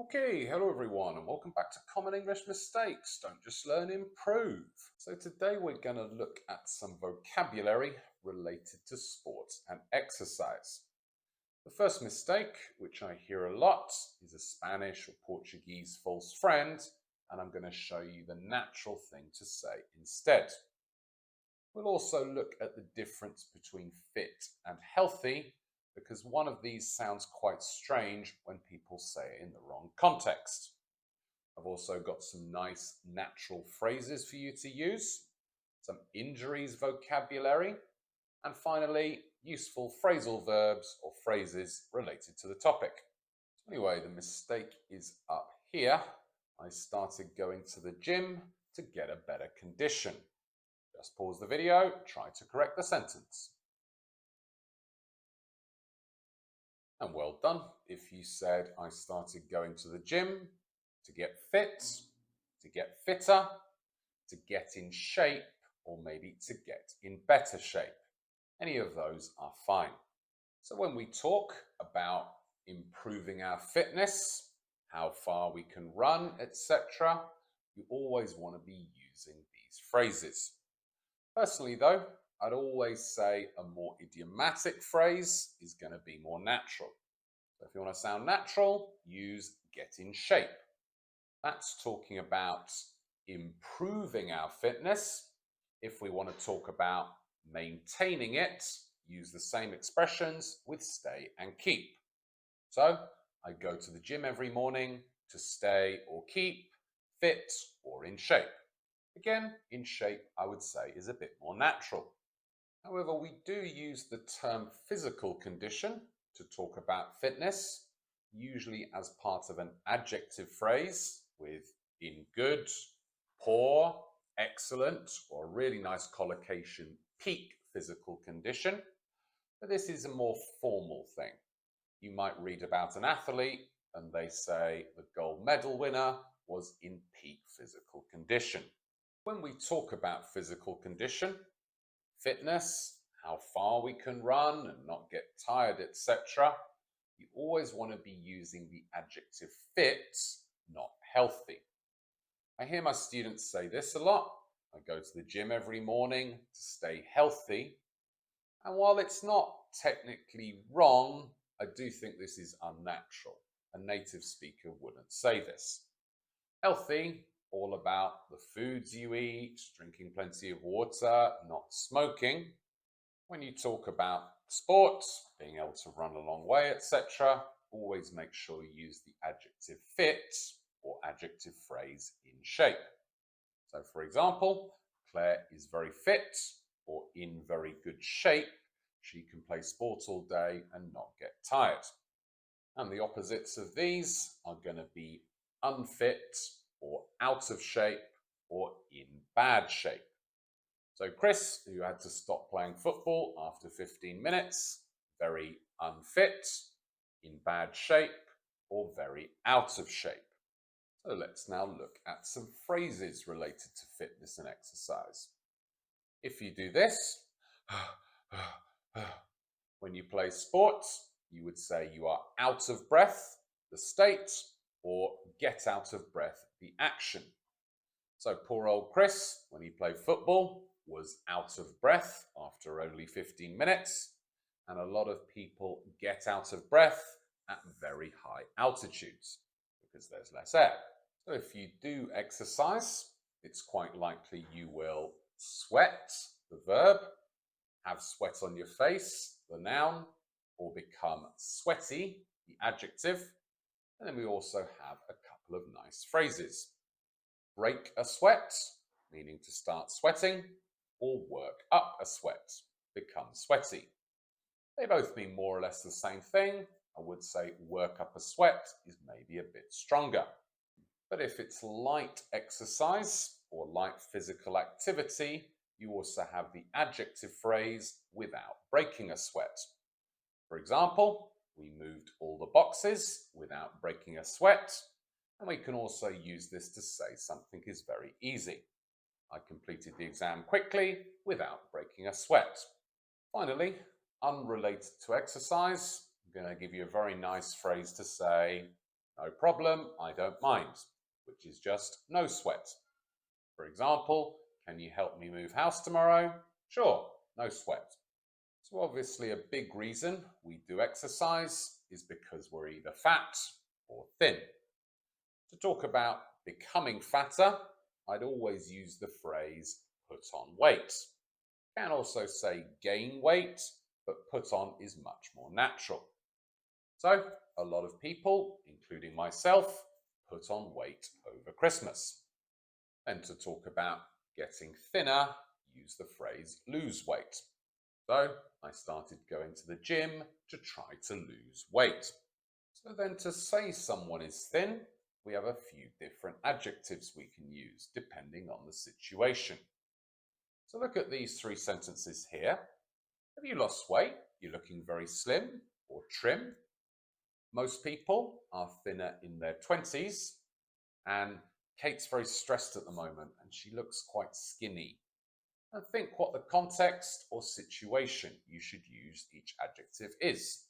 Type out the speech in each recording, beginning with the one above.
Okay, hello everyone, and welcome back to Common English Mistakes. Don't just learn, improve. So today we're going to look at some vocabulary related to sports and exercise. The first mistake, which I hear a lot, is a Spanish or Portuguese false friend, and I'm going to show you the natural thing to say instead. We'll also look at the difference between fit and healthy, because one of these sounds quite strange when people say it in the wrong context. I've also got some nice natural phrases for you to use, some injuries vocabulary, and finally, useful phrasal verbs or phrases related to the topic. Anyway, the mistake is up here. I started going to the gym to get a better condition. Just pause the video, try to correct the sentence. And well done if you said, I started going to the gym to get fit, to get fitter, to get in shape, or maybe to get in better shape. Any of those are fine. So when we talk about improving our fitness, how far we can run, etc., you always want to be using these phrases. Personally, though, I'd always say a more idiomatic phrase is going to be more natural. So if you want to sound natural, use get in shape. That's talking about improving our fitness. If we want to talk about maintaining it, use the same expressions with stay and keep. So I go to the gym every morning to stay or keep fit or in shape. Again, in shape, I would say, is a bit more natural. However, we do use the term physical condition to talk about fitness, usually as part of an adjective phrase with in good, poor, excellent, or really nice collocation, peak physical condition. But this is a more formal thing. You might read about an athlete and they say the gold medal winner was in peak physical condition. When we talk about physical condition, fitness, how far we can run and not get tired, etc., you always want to be using the adjective fit, not healthy. I hear my students say this a lot. I go to the gym every morning to stay healthy. And while it's not technically wrong, I do think this is unnatural. A native speaker wouldn't say this. Healthy, all about the foods you eat, drinking plenty of water, not smoking. When you talk about sports, being able to run a long way, etc., always make sure you use the adjective fit or adjective phrase in shape. So, for example, Claire is very fit or in very good shape. She can play sports all day and not get tired. And the opposites of these are going to be unfit or out of shape or in bad shape. So Chris, who had to stop playing football after 15 minutes, very unfit, in bad shape, or very out of shape. So let's now look at some phrases related to fitness and exercise. If you do this, when you play sports, you would say you are out of breath, the state, or get out of breath, the action. So poor old Chris, when he played football, was out of breath after only 15 minutes. And a lot of people get out of breath at very high altitudes because there's less air. So if you do exercise, it's quite likely you will sweat, the verb, have sweat on your face, the noun, or become sweaty, the adjective. And then we also have a couple of nice phrases. Break a sweat, meaning to start sweating, or work up a sweat, become sweaty. They both mean more or less the same thing. I would say work up a sweat is maybe a bit stronger. But if it's light exercise or light physical activity, you also have the adjective phrase without breaking a sweat. For example, we moved all the boxes without breaking a sweat. And we can also use this to say something is very easy. I completed the exam quickly without breaking a sweat. Finally, unrelated to exercise, I'm going to give you a very nice phrase to say, No problem, I don't mind, which is just no sweat. For example, can you help me move house tomorrow? Sure, no sweat. So obviously a big reason we do exercise is because we're either fat or thin. To talk about becoming fatter, I'd always use the phrase put on weight. Can also say gain weight, but put on is much more natural. So a lot of people, including myself, put on weight over Christmas. Then to talk about getting thinner, use the phrase lose weight. So I started going to the gym to try to lose weight. So then to say someone is thin, we have a few different adjectives we can use depending on the situation. So look at these three sentences here. Have you lost weight? You're looking very slim or trim. Most people are thinner in their 20s, and Kate's very stressed at the moment and she looks quite skinny. And think what the context or situation you should use each adjective is.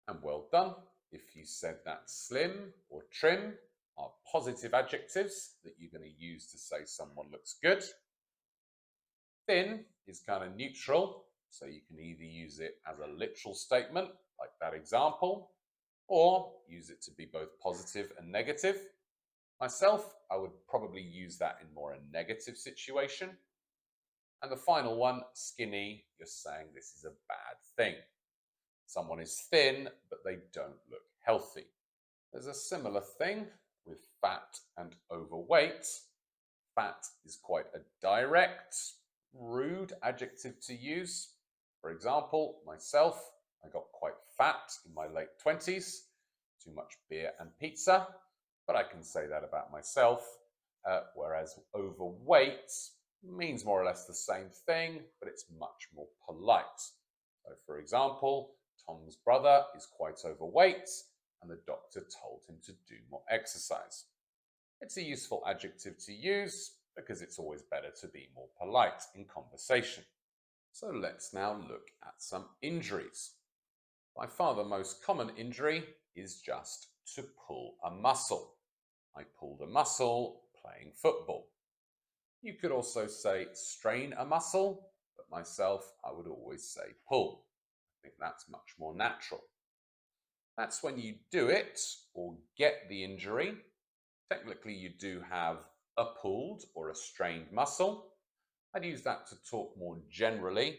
And well done if you said that slim or trim are positive adjectives that you're going to use to say someone looks good. Thin is kind of neutral, so you can either use it as a literal statement, like that example, or use it to be both positive and negative. Myself, I would probably use that in more a negative situation. And the final one, skinny, you're saying this is a bad thing. Someone is thin, but they don't look healthy. There's a similar thing with fat and overweight. Fat is quite a direct, rude adjective to use. For example, myself, I got quite fat in my late 20s, too much beer and pizza, but I can say that about myself. Whereas overweight means more or less the same thing, but it's much more polite. So for example, Tom's brother is quite overweight and the doctor told him to do more exercise. It's a useful adjective to use because it's always better to be more polite in conversation. So let's now look at some injuries. By far the most common injury is just to pull a muscle. I pulled a muscle playing football. You could also say strain a muscle, but myself, I would always say pull. I think that's much more natural. That's when you do it or get the injury. Technically, you do have a pulled or a strained muscle. I'd use that to talk more generally.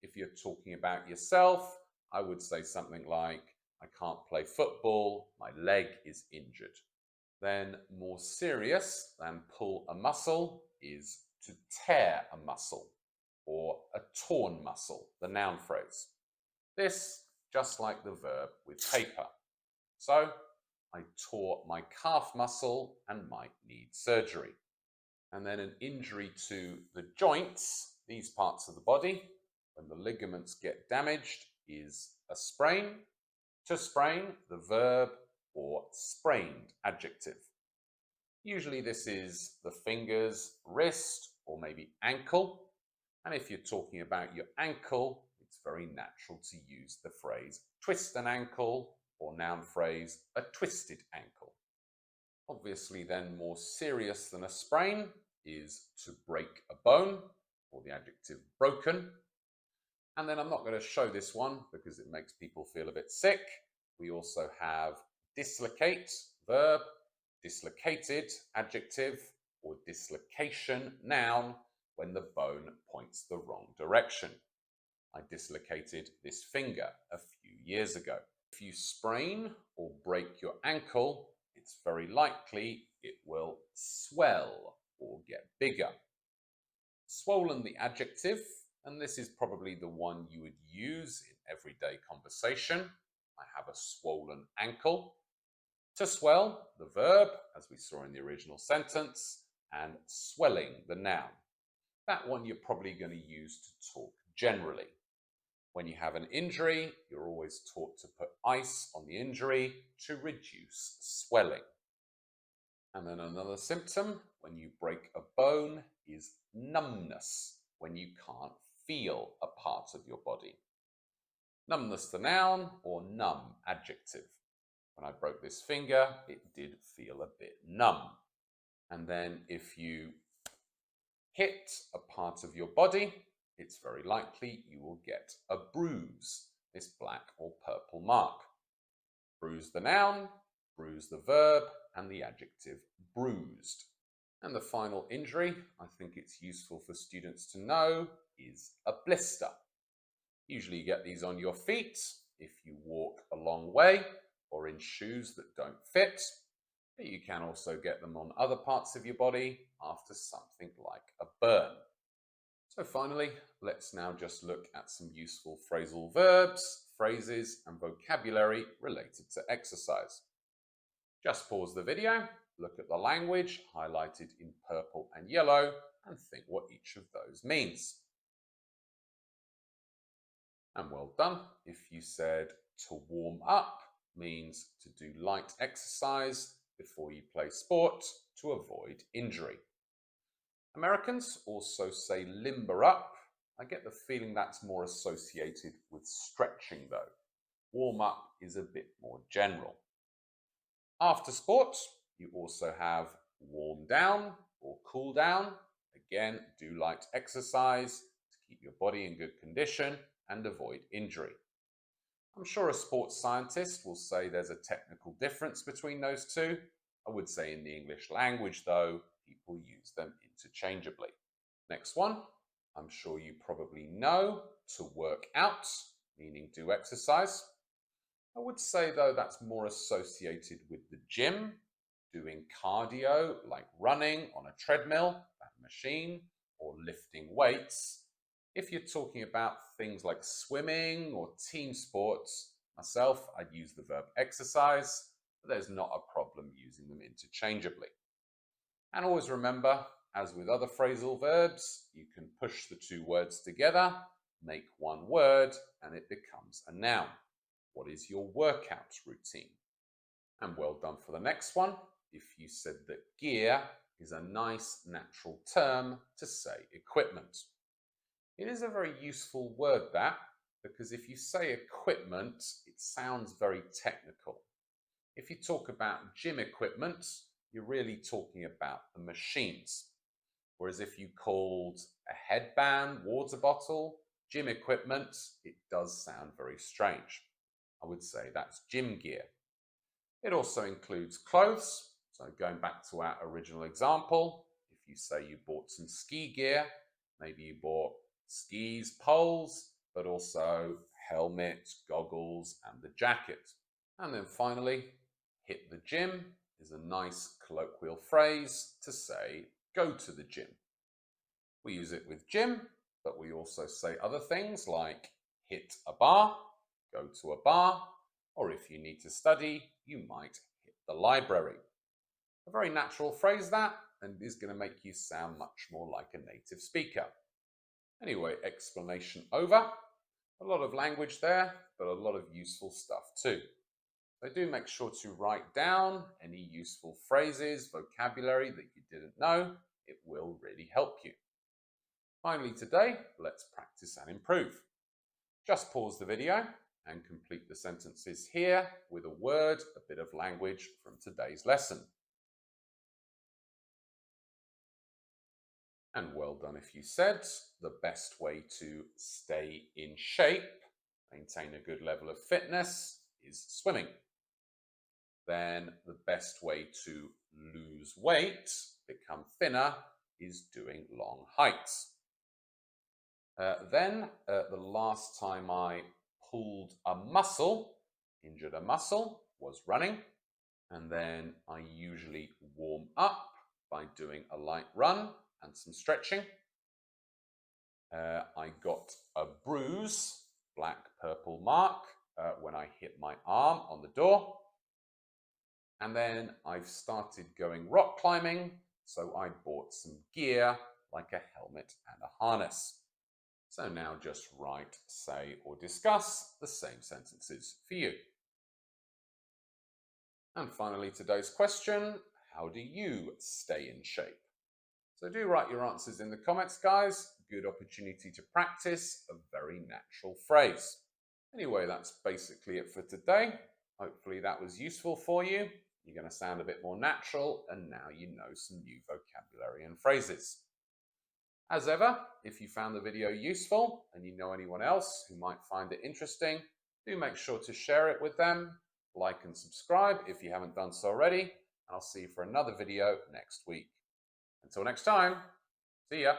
If you're talking about yourself, I would say something like, I can't play football, my leg is injured. Then more serious than pull a muscle is to tear a muscle or a torn muscle, the noun phrase. This, just like the verb with paper. So, I tore my calf muscle and might need surgery. And then an injury to the joints, these parts of the body, when the ligaments get damaged, is a sprain. To sprain, the verb, or sprained adjective. Usually this is the fingers, wrist, or maybe ankle. And if you're talking about your ankle, it's very natural to use the phrase twist an ankle, or noun phrase a twisted ankle. Obviously then more serious than a sprain is to break a bone, or the adjective broken. And then I'm not going to show this one because it makes people feel a bit sick. We also have dislocate, verb, dislocated, adjective, or dislocation, noun, when the bone points the wrong direction. I dislocated this finger a few years ago. If you sprain or break your ankle, it's very likely it will swell or get bigger. Swollen, the adjective, and this is probably the one you would use in everyday conversation. I have a swollen ankle. To swell, the verb, as we saw in the original sentence, and swelling, the noun. That one you're probably going to use to talk generally. When you have an injury, you're always taught to put ice on the injury to reduce swelling. And then another symptom when you break a bone is numbness, when you can't feel a part of your body. Numbness, the noun, or numb, adjective. When I broke this finger, it did feel a bit numb. And then if you hit a part of your body, it's very likely you will get a bruise, this black or purple mark. Bruise the noun, bruise the verb, and the adjective bruised. And the final injury, I think it's useful for students to know, is a blister. Usually you get these on your feet if you walk a long way or in shoes that don't fit, but you can also get them on other parts of your body after something like a burn. So finally, let's now just look at some useful phrasal verbs, phrases, and vocabulary related to exercise. Just pause the video, look at the language highlighted in purple and yellow, and think what each of those means. And well done. If you said to warm up means to do light exercise before you play sport to avoid injury. Americans also say limber up. I get the feeling that's more associated with stretching though. Warm up is a bit more general. After sport, you also have warm down or cool down. Again, do light exercise to keep your body in good condition and avoid injury. I'm sure a sports scientist will say there's a technical difference between those two. I would say in the English language, though, people use them interchangeably. Next one, I'm sure you probably know, to work out, meaning do exercise. I would say, though, that's more associated with the gym, doing cardio like running on a treadmill, that machine, or lifting weights. If you're talking about things like swimming or team sports, myself, I'd use the verb exercise, but there's not a problem using them interchangeably. And always remember, as with other phrasal verbs, you can push the two words together, make one word, and it becomes a noun. What is your workout routine? And well done for the next one. If you said that gear is a nice natural term to say equipment. It is a very useful word, that, because if you say equipment, it sounds very technical. If you talk about gym equipment, you're really talking about the machines. Whereas if you called a headband, water bottle, gym equipment, it does sound very strange. I would say that's gym gear. It also includes clothes. So going back to our original example, if you say you bought some ski gear, maybe you bought skis, poles, but also helmet, goggles, and the jacket. And then finally, hit the gym is a nice colloquial phrase to say go to the gym. We use it with gym, but we also say other things like hit a bar, go to a bar, or if you need to study, you might hit the library. A very natural phrase, that, and is going to make you sound much more like a native speaker. Anyway, explanation over. A lot of language there, but a lot of useful stuff too. So do make sure to write down any useful phrases, vocabulary that you didn't know. It will really help you. Finally today, let's practice and improve. Just pause the video and complete the sentences here with a word, a bit of language from today's lesson. And well done if you said the best way to stay in shape, maintain a good level of fitness, is swimming. Then the best way to lose weight, become thinner, is doing long hikes. Then the last time I pulled a muscle, injured a muscle, was running. And then I usually warm up by doing a light run and some stretching. I got a bruise, black purple mark, when I hit my arm on the door. And then I've started going rock climbing, so I bought some gear like a helmet and a harness. So now just write, say, or discuss the same sentences for you. And finally, today's question, how do you stay in shape? So do write your answers in the comments, guys. Good opportunity to practice a very natural phrase. Anyway, that's basically it for today. Hopefully that was useful for you. You're going to sound a bit more natural, and now you know some new vocabulary and phrases. As ever, if you found the video useful and you know anyone else who might find it interesting, do make sure to share it with them, like and subscribe if you haven't done so already, and I'll see you for another video next week. Until next time, see ya.